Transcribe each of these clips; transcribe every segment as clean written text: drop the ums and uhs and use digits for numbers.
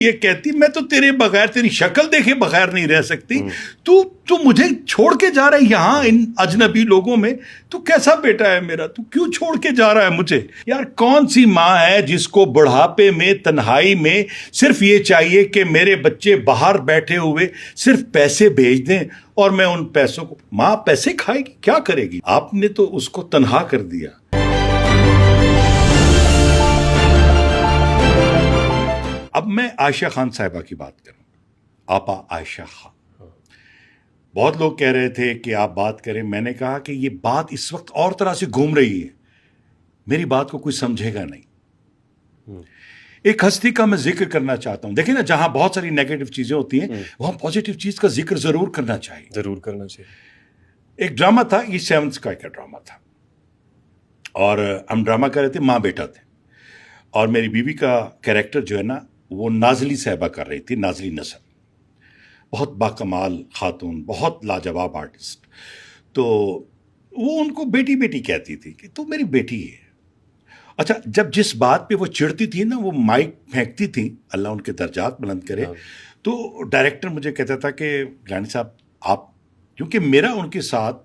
یہ کہتی میں تو تیرے بغیر تیری شکل دیکھے بغیر نہیں رہ سکتی، تو مجھے چھوڑ کے جا رہا ہے یہاں ان اجنبی لوگوں میں، تو کیسا بیٹا ہے میرا، تو کیوں چھوڑ کے جا رہا ہے مجھے؟ یار کون سی ماں ہے جس کو بڑھاپے میں تنہائی میں صرف یہ چاہیے کہ میرے بچے باہر بیٹھے ہوئے صرف پیسے بھیج دیں اور میں ان پیسوں کو، ماں پیسے کھائے گی کیا کرے گی؟ آپ نے تو اس کو تنہا کر دیا۔ اب میں عائشہ خان صاحبہ کی بات کروں، آپا عائشہ خان۔ بہت لوگ کہہ رہے تھے کہ آپ بات کریں، میں نے کہا کہ یہ بات اس وقت اور طرح سے گھوم رہی ہے، میری بات کو کوئی سمجھے گا نہیں۔ ایک ہستی کا میں ذکر کرنا چاہتا ہوں، دیکھیں نا، جہاں بہت ساری نیگیٹو چیزیں ہوتی ہیں وہاں پازیٹیو چیز کا ذکر ضرور کرنا چاہیے، ضرور کرنا چاہیے۔ ایک ڈرامہ تھا، یہ 7 اسکائی کا ڈرامہ تھا، اور ہم ڈرامہ کر رہے تھے، ماں بیٹا تھے، اور میری بیوی کا کیریکٹر جو ہے نا وہ نازلی صاحبہ کر رہی تھی، نازلی نسل، بہت باکمال خاتون، بہت لاجواب آرٹسٹ۔ تو وہ ان کو بیٹی بیٹی کہتی تھی کہ تو میری بیٹی ہے۔ اچھا، جب جس بات پہ وہ چڑھتی تھی نا، وہ مائک پھینکتی تھی، اللہ ان کے درجات بلند کرے، تو ڈائریکٹر مجھے کہتا تھا کہ گیلانی صاحب آپ، کیونکہ میرا ان کے ساتھ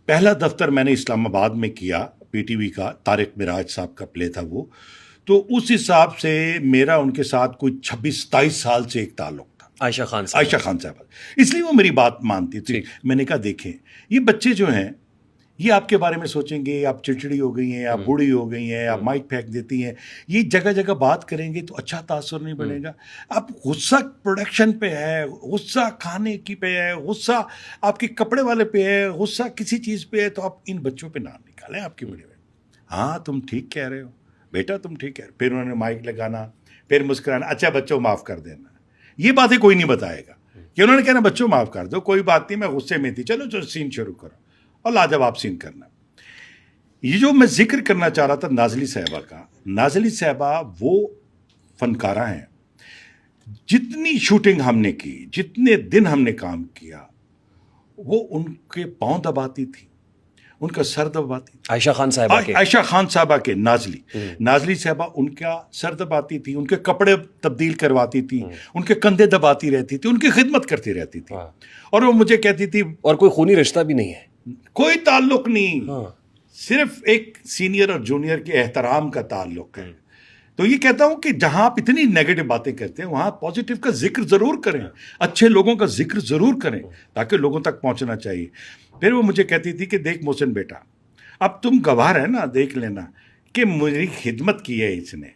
پہلا دفتر میں نے اسلام آباد میں کیا، پی ٹی وی کا، طارق معراج صاحب کا پلے تھا وہ، تو اس حساب سے میرا ان کے ساتھ کوئی 26-27 سال سے ایک تعلق تھا۔ عائشہ خان صاحب، اس لیے وہ میری بات مانتی تھی۔ میں نے کہا دیکھیں، یہ بچے جو ہیں یہ آپ کے بارے میں سوچیں گے، آپ چڑچڑی ہو گئی ہیں، آپ بوڑھی ہو گئی ہیں، آپ مائک پھینک دیتی ہیں، یہ جگہ جگہ بات کریں گے تو اچھا تاثر نہیں بنے گا۔ اب غصہ پروڈکشن پہ ہے، غصہ کھانے کی پہ ہے، غصہ آپ کے کپڑے والے پہ ہے، غصہ کسی چیز پہ ہے، تو آپ ان بچوں پہ نہ نکالیں آپ کے بڑے میں۔ ہاں تم ٹھیک کہہ رہے ہو بیٹا، تم ٹھیک ہے۔ پھر انہوں نے مائک لگانا، پھر مسکرانا، اچھا بچوں معاف کر دینا، یہ باتیں کوئی نہیں بتائے گا کہ انہوں نے کہنا بچوں معاف کر دو، کوئی بات نہیں، میں غصے میں تھی، چلو سین شروع کرو اور لاجواب سین کرنا۔ یہ جو میں ذکر کرنا چاہ رہا تھا نازلی صاحبہ کا، نازلی صاحبہ وہ فنکارہ ہیں، جتنی شوٹنگ ہم نے کی، جتنے دن ہم نے کام کیا، وہ ان کے پاؤں دباتی تھی، ان کا سر دباتی تھی۔ عائشہ خان صاحبہ کے، عائشہ خان صاحبہ کے نازلی صاحبہ ان کا سر دباتی تھی، ان کے کپڑے تبدیل کرواتی تھی، ان کے کندھے دباتی رہتی تھی، ان کی خدمت کرتی رہتی تھی، اور وہ مجھے کہتی تھی، اور کوئی خونی رشتہ بھی نہیں ہے، کوئی تعلق نہیں، صرف ایک سینئر اور جونیئر کے احترام کا تعلق ہے۔ تو یہ کہتا ہوں کہ جہاں آپ اتنی نیگیٹو باتیں کرتے ہیں وہاں پازیٹیو کا ذکر ضرور کریں، اچھے لوگوں کا ذکر ضرور کریں تاکہ لوگوں تک پہنچنا چاہیے۔ پھر وہ مجھے کہتی تھی کہ دیکھ محسن بیٹا، اب تم گواہ ہے نا، دیکھ لینا کہ میری خدمت کی ہے اس نے،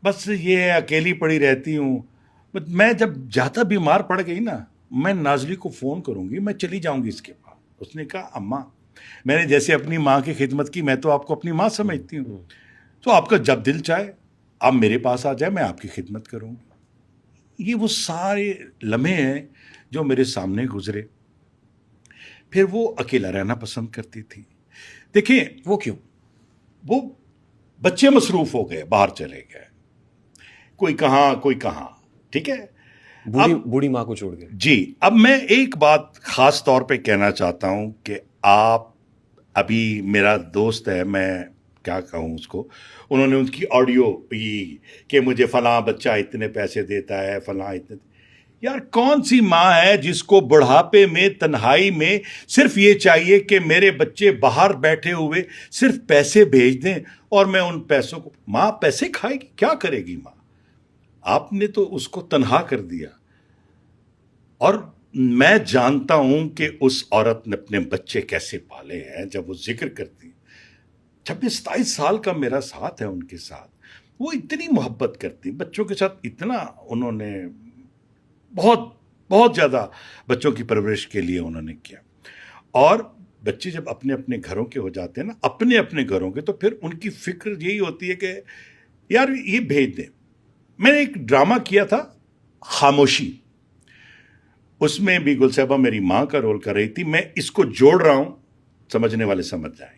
بس یہ اکیلی پڑی رہتی ہوں، میں جب زیادہ بیمار پڑ گئی نا میں نازلی کو فون کروں گی، میں چلی جاؤں گی اس کے پاس۔ اس نے کہا اماں، میں نے جیسے اپنی ماں کی خدمت کی، میں تو آپ کو اپنی ماں سمجھتی ہوں، تو آپ کا جب دل چاہے آپ میرے پاس آ جائے، میں آپ کی خدمت کروں گی۔ یہ وہ سارے لمحے ہیں جو میرے سامنے گزرے۔ پھر وہ اکیلا رہنا پسند کرتی تھی۔ دیکھیں وہ کیوں؟ وہ بچے مصروف ہو گئے، باہر چلے گئے، کوئی کہاں کوئی کہاں، ٹھیک ہے، بوڑھی ماں کو چھوڑ گئے۔ جی۔ اب میں ایک بات خاص طور پہ کہنا چاہتا ہوں کہ آپ ابھی میرا دوست ہے، میں کیا کہوں اس کو، انہوں نے ان کی آڈیو پی کہ مجھے فلاں بچہ اتنے پیسے دیتا ہے، فلاں اتنے، یار کون سی ماں ہے جس کو بڑھاپے میں تنہائی میں صرف یہ چاہیے کہ میرے بچے باہر بیٹھے ہوئے صرف پیسے بھیج دیں اور میں ان پیسوں کو، ماں پیسے کھائے گی کیا کرے گی ماں؟ آپ نے تو اس کو تنہا کر دیا۔ اور میں جانتا ہوں کہ اس عورت نے اپنے بچے کیسے پالے ہیں۔ جب وہ ذکر کرتی 26-27 سال کا میرا ساتھ ہے ان کے ساتھ، وہ اتنی محبت کرتی بچوں کے ساتھ، اتنا انہوں نے بہت بہت زیادہ بچوں کی پرورش کے لیے انہوں نے کیا۔ اور بچے جب اپنے اپنے گھروں کے ہو جاتے ہیں نا، اپنے اپنے گھروں کے، تو پھر ان کی فکر یہی ہوتی ہے کہ یار یہ بھیج دیں۔ میں نے ایک ڈرامہ کیا تھا خاموشی، اس میں بھی گل صاحبہ میری ماں کا رول کر رہی تھی، میں اس کو جوڑ رہا ہوں، سمجھنے والے سمجھ جائیں۔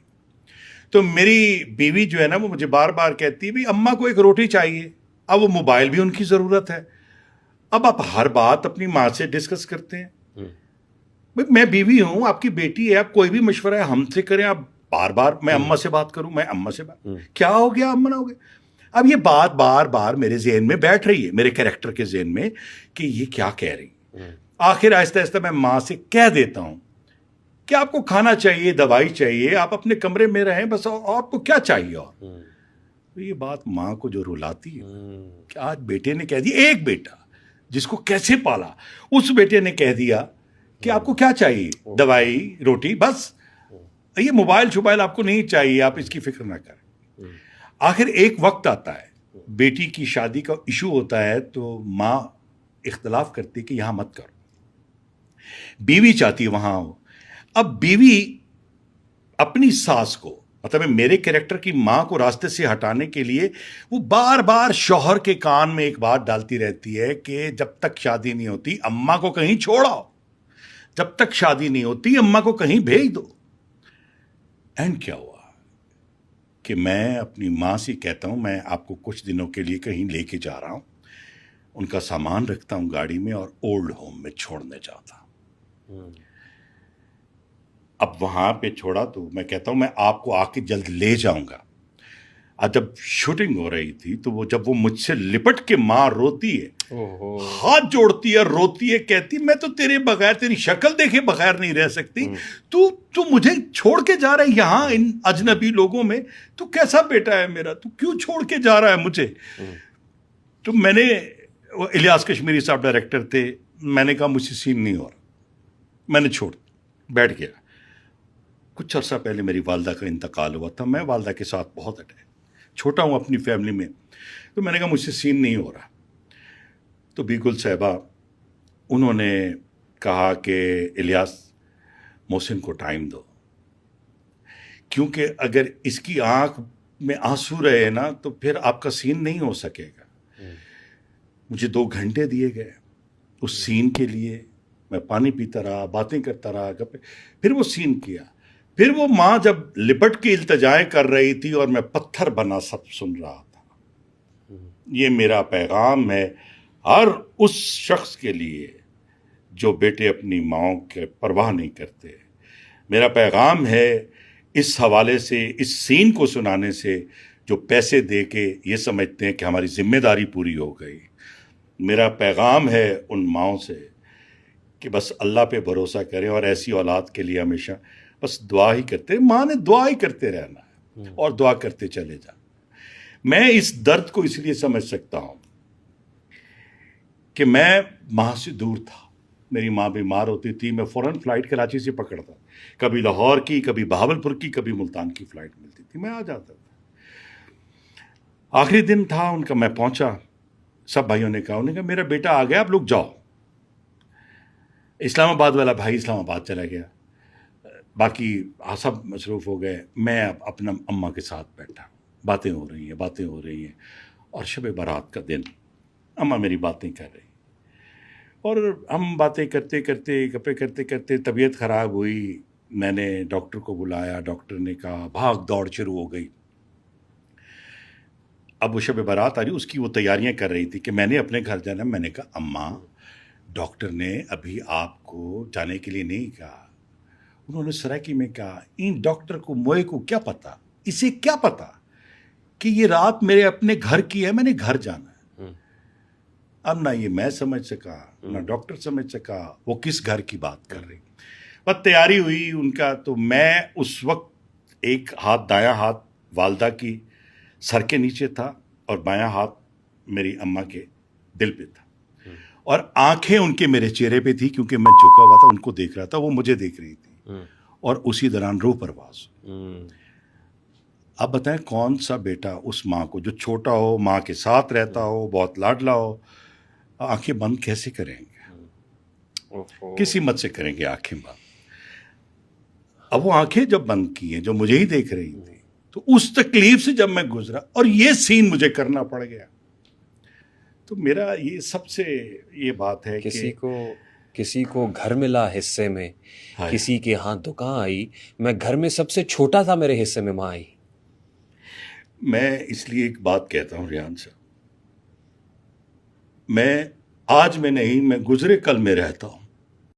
تو میری بیوی جو ہے نا وہ مجھے بار بار کہتی ہے بھی اماں کو ایک روٹی چاہیے، اب وہ موبائل بھی ان کی ضرورت ہے، اب آپ ہر بات اپنی ماں سے ڈسکس کرتے ہیں۔ میں بیوی ہوں، آپ کی بیٹی ہے، آپ کوئی بھی مشورہ ہے ہم سے کریں، آپ بار بار میں اماں سے بات کروں، میں اماں سے بات، کیا ہو گیا اماں نہ ہو گیا؟ اب یہ بات بار بار میرے ذہن میں بیٹھ رہی ہے، میرے کریکٹر کے ذہن میں، کہ یہ کیا کہہ رہی. آخر آہستہ آہستہ میں ماں سے کہہ دیتا ہوں کہ آپ کو کھانا چاہیے، دوائی چاہیے، آپ اپنے کمرے میں رہیں بس، آپ کو کیا چاہیے. اور تو یہ بات ماں کو جو رلاتی ہے کہ آج بیٹے نے کہہ دیا، ایک بیٹا جس کو کیسے پالا، اس بیٹے نے کہہ دیا کہ آپ کو کیا چاہیے، دوائی، روٹی، بس. یہ موبائل شوبائل آپ کو نہیں چاہیے، آپ اس کی فکر نہ کریں. آخر ایک وقت آتا ہے، بیٹی کی شادی کا ایشو ہوتا ہے، تو ماں اختلاف کرتی کہ یہاں مت کرو، بیوی چاہتی وہاں ہو. اب بیوی اپنی ساس کو، مطلب میرے کریکٹر کی ماں کو راستے سے ہٹانے کے لیے وہ بار بار شوہر کے کان میں ایک بات ڈالتی رہتی ہے کہ جب تک شادی نہیں ہوتی اماں کو کہیں چھوڑاؤ، جب تک شادی نہیں ہوتی اماں کو کہیں بھیج دو. اینڈ کیا ہوا کہ میں اپنی ماں سے کہتا ہوں میں آپ کو کچھ دنوں کے لیے کہیں لے کے جا رہا ہوں، ان کا سامان رکھتا ہوں گاڑی میں اور اولڈ ہوم میں چھوڑنے جاتا ہوں. اب وہاں پہ چھوڑا تو میں کہتا ہوں میں آپ کو آ کے جلد لے جاؤں گا. اور جب شوٹنگ ہو رہی تھی تو جب وہ مجھ سے لپٹ کے ماں روتی ہے، ہاتھ جوڑتی ہے، روتی ہے، کہتی میں تو تیرے بغیر، تیری شکل دیکھے بغیر نہیں رہ سکتی، تو مجھے چھوڑ کے جا رہا ہے یہاں ان اجنبی لوگوں میں، تو کیسا بیٹا ہے میرا، تو کیوں چھوڑ کے جا رہا ہے مجھے. تو میں نے، الیاس کشمیری صاحب ڈائریکٹر تھے، میں نے کہا مجھ سے سین نہیں ہو رہا، میں نے چھوڑ بیٹھ گیا. کچھ عرصہ پہلے میری والدہ کا انتقال ہوا تھا، میں والدہ کے ساتھ بہت اٹیچ، چھوٹا ہوں اپنی فیملی میں، تو میں نے کہا مجھ سے سین نہیں ہو رہا. تو بیگل صاحبہ انہوں نے کہا کہ الیاس، محسن کو ٹائم دو، کیونکہ اگر اس کی آنکھ میں آنسو رہے نا تو پھر آپ کا سین نہیں ہو سکے گا. مجھے 2 گھنٹے دیے گئے اس سین کے لیے، میں پانی پیتا رہا، باتیں کرتا رہا، پھر وہ سین کیا. پھر وہ ماں جب لپٹ کے التجائیں کر رہی تھی اور میں پتھر بنا سب سن رہا تھا. یہ میرا پیغام ہے ہر اس شخص کے لیے جو بیٹے اپنی ماؤں کے پرواہ نہیں کرتے. میرا پیغام ہے اس حوالے سے، اس سین کو سنانے سے، جو پیسے دے کے یہ سمجھتے ہیں کہ ہماری ذمہ داری پوری ہو گئی. میرا پیغام ہے ان ماؤں سے کہ بس اللہ پہ بھروسہ کریں اور ایسی اولاد کے لیے ہمیشہ بس دعا ہی کرتے، ماں نے دعا ہی کرتے رہنا ہے اور دعا کرتے چلے جانا. میں اس درد کو اس لیے سمجھ سکتا ہوں کہ میں ماں سے دور تھا. میری ماں بیمار ہوتی تھی، میں فوراً فلائٹ کراچی سے پکڑتا، کبھی لاہور کی، کبھی بہاولپور کی، کبھی ملتان کی فلائٹ ملتی تھی، میں آ جاتا تھا. آخری دن تھا ان کا، میں پہنچا، سب بھائیوں نے کہا، انہوں نے کہا میرا بیٹا آ گیا، آپ لوگ جاؤ. اسلام آباد والا بھائی اسلام آباد چلا گیا، باقی سب مصروف ہو گئے. میں اب اپنا اماں کے ساتھ بیٹھا، باتیں ہو رہی ہیں اور شب برات کا دن، اماں میری باتیں کر رہی، اور ہم باتیں کرتے کرتے، گپے کرتے کرتے طبیعت خراب ہوئی. میں نے ڈاکٹر کو بلایا، ڈاکٹر نے کہا بھاگ دوڑ شروع ہو گئی. اب وہ شب برات آ رہی، اس کی وہ تیاریاں کر رہی تھی کہ میں نے اپنے گھر جانا. میں نے کہا اماں، ڈاکٹر نے ابھی آپ کو جانے کے لیے نہیں کہا. انہوں نے سرائکی میں کہا ان ڈاکٹر کو موئے کو کیا پتا، اسے کیا پتا کہ یہ رات میرے اپنے گھر کی ہے، میں نے گھر جانا ہے. اب نہ یہ میں سمجھ سکا، نہ ڈاکٹر سمجھ سکا وہ کس گھر کی بات کر رہی. بس تیاری ہوئی ان کا، تو میں اس وقت ایک ہاتھ، دایاں ہاتھ والدہ کی سر کے نیچے تھا اور بایاں ہاتھ میری اماں کے دل پہ تھا، اور آنکھیں ان کے میرے چہرے پہ تھی کیونکہ میں جھکا ہوا تھا، ان کو دیکھ رہا تھا، وہ مجھے دیکھ رہی تھی، اور اسی دوران روح پرواز. اب بتائیں کون سا بیٹا اس ماں کو جو چھوٹا ہو، ماں کے ساتھ رہتا ہو، بہت لاڈلا ہو، آنکھیں بند کیسے کریں گے؟ کس ہمت سے کریں گے آنکھیں بند؟ اب وہ آنکھیں جب بند کی ہیں، جو مجھے ہی دیکھ رہی تھی، تو اس تکلیف سے جب میں گزرا اور یہ سین مجھے کرنا پڑ گیا، تو میرا یہ سب سے یہ بات ہے کہ کسی کو گھر ملا حصے میں، کسی کے ہاں دکان آئی، میں گھر میں سب سے چھوٹا تھا، میرے حصے میں ماں آئی. میں اس لیے ایک بات کہتا ہوں ریحان صاحب، میں آج میں نہیں، میں گزرے کل میں رہتا ہوں.